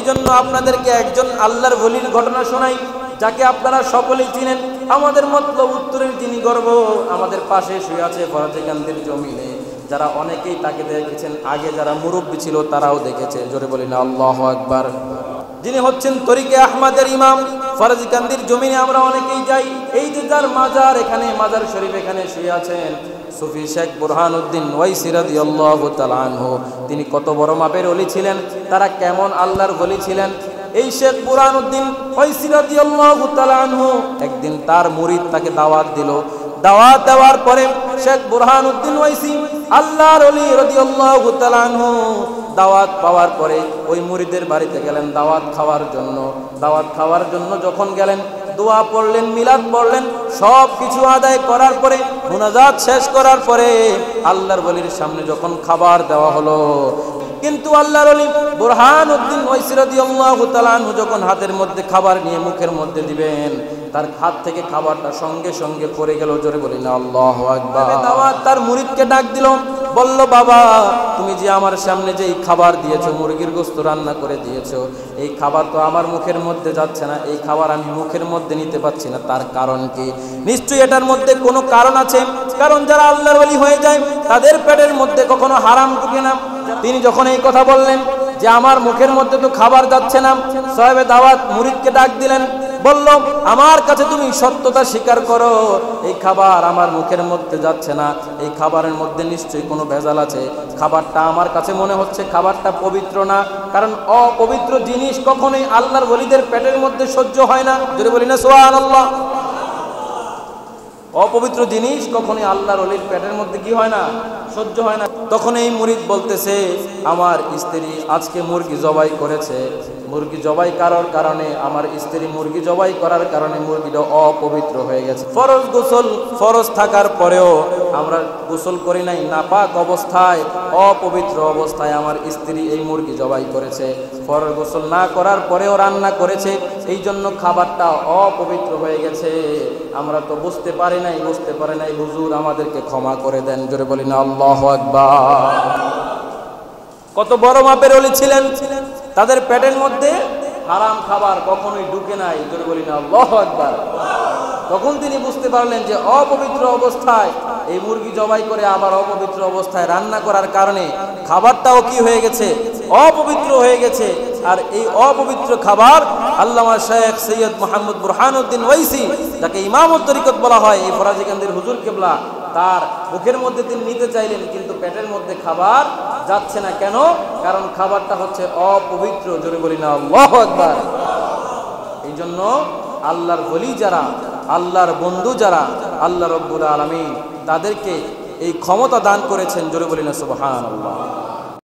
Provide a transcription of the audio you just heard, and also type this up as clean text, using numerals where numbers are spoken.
জন্য আপনাদেরকে একজন আল্লাহর ওলির ঘটনা শোনাই, যাকে আপনারা সকলেই চিনেন। আমাদের মতলব উত্তরের যিনি গর্ব, আমাদের পাশে শুয়ে আছে ফরাজিকান্দির জমিনে। যারা অনেকেই তাকে দেখেছেন, আগে যারা মুরব্বী ছিল তারাও দেখেছে। জোরে বলি না আল্লাহু আকবার। যিনি হচ্ছেন তরিকে আহমদের ইমাম, ফরাজিকান্দির জমিনে আমরা অনেকেই যাই। এই যে যার মাজার, এখানে মাজার শরীফ, এখানে শুয়ে আছেন সুফি শেখ বুরহানুদ্দিন ওয়াইসি রাদিয়াল্লাহু তাআলা আনহু। তিনি কত বড় মাপের ওলি ছিলেন, তারা কেমন আল্লাহর ওলি ছিলেন। এই শেখ বুরহানুদ্দিন ওয়াইসি রাদিয়াল্লাহু তাআলা আনহু একদিন তার মুরিদ তাকে দাওয়াত দিল। দাওয়াত দেওয়ার পরে শেখ বুরহানুদ্দিন ওয়াইসি আল্লাহর ওলি রাদিয়াল্লাহু তাআলা আনহু দাওয়াত পাওয়ার পরে ওই মুরিদের বাড়িতে গেলেন দাওয়াত খাওয়ার জন্য। দাওয়াত খাওয়ার জন্য যখন গেলেন, দোয়া পড়লেন, মিলাদ পড়লেন, সব কিছু আদায় করার পরে, মুনাজাত শেষ করার পরে আল্লাহর ওলির সামনে যখন খাবার দেওয়া হলো, কিন্তু আল্লাহর ওলি বুরহানুদ্দিন ওয়াইসি রাদিয়াল্লাহু তাআলা আনহু যখন হাতের মধ্যে খাবার নিয়ে মুখের মধ্যে দিবেন, তার হাত থেকে খাবারটা সঙ্গে সঙ্গে পড়ে গেল। জোরে বলি না আল্লাহু আকবার। দাওয়াত তার মুরিদকে ডাক দিল, বলল, বাবা তুমি যে আমার সামনে যে এই খাবার দিয়েছো, মুরগির গোশত রান্না করে দিয়েছো, এই খাবার তো আমার মুখের মধ্যে যাচ্ছে না, এই খাবার আমি মুখের মধ্যে নিতে পারছি না, তার কারণ কি? নিশ্চয়ই এটার মধ্যে কোনো কারণ আছে, কারণ যারা আল্লাহর ওলি হয়ে যায় তাদের পেটের মধ্যে কখনো হারাম ঢুকে না। তিনি যখন এই কথা বললেন যে আমার মুখের মধ্যে তো খাবার যাচ্ছে না, সাহেবে দাওয়াত মুরিদকে ডাক দিলেন, বলল, আমার কাছে তুমি সত্যতা স্বীকার করো, এই খাবার আমার মুখের মধ্যে যাচ্ছে না, এই খাবারের মধ্যে নিশ্চয়ই কোনো ভেজাল আছে। খাবারটা আমার কাছে মনে হচ্ছে খাবারটা পবিত্র না, কারণ অপবিত্র জিনিস কখনোই আল্লাহর ওলিদের পেটের মধ্যে সহ্য হয় না। যদি বলি না সুবহানাল্লাহ। অপবিত্র জিনিস কখনোই আল্লাহর ওলির পেটের মধ্যে কি হয় না, সহ্য হয় না। তখন এই মুরিদ বলতেছে, আমার স্ত্রী আজকে মুরগি জবাই করেছে, মুরগি জবাই করার কারণে, আমার স্ত্রী মুরগি জবাই করার কারণে মুরগিটা অপবিত্র হয়ে গেছে। ফরজ গোসল ফরজ থাকার পরেও আমরা গোসল করি নাই, নাপাক অবস্থায়, অপবিত্র অবস্থায় আমার স্ত্রী এই মুরগি জবাই করেছে। ফরজ গোসল না করার পরেও রান্না করেছে, এই জন্য খাবারটা অপবিত্র হয়ে গেছে। আমরা তো বুঝতে পারি নাই, হুজুর আমাদেরকে ক্ষমা করে দেন। জোরে বলি না আল্লাহু আকবার। কত বড় মাপের ওলি ছিলেন, তাদের পেটের মধ্যে হারাম খাবার কখনোই ঢুকে নাই। জোরে বলি না আল্লাহু আকবার। তখন তিনি বুঝতে পারলেন যে অপবিত্র অবস্থায় এই মুরগি জবাই করে আবার অপবিত্র অবস্থায় রান্না করার কারণে খাবারটাও কি হয়ে গেছে, অপবিত্র হয়ে গেছে। আর এই অপবিত্র খাবার আল্লামা শেখ সৈয়দ মোহাম্মদ বুরহানুদ্দিন ওয়াইসি, যাকে ইমামুত তরিকত বলা হয়, এই ফরাজিকান্দির হুজুর কেবলা, তার মুখের মধ্যে তিনি নিতে চাইলেন, কিন্তু পেটের মধ্যে খাবার যাচ্ছে না। কেন? কারণ খাবারটা হচ্ছে অপবিত্র। জোরে বলি না আল্লাহু আকবার। এই জন্য আল্লাহর ওলি যারা, আল্লাহর বন্ধু যারা, আল্লাহ রাব্বুল আলামিন তাদেরকে এই ক্ষমতা দান করেছেন। জোরে বলি না সুবহানাল্লাহ।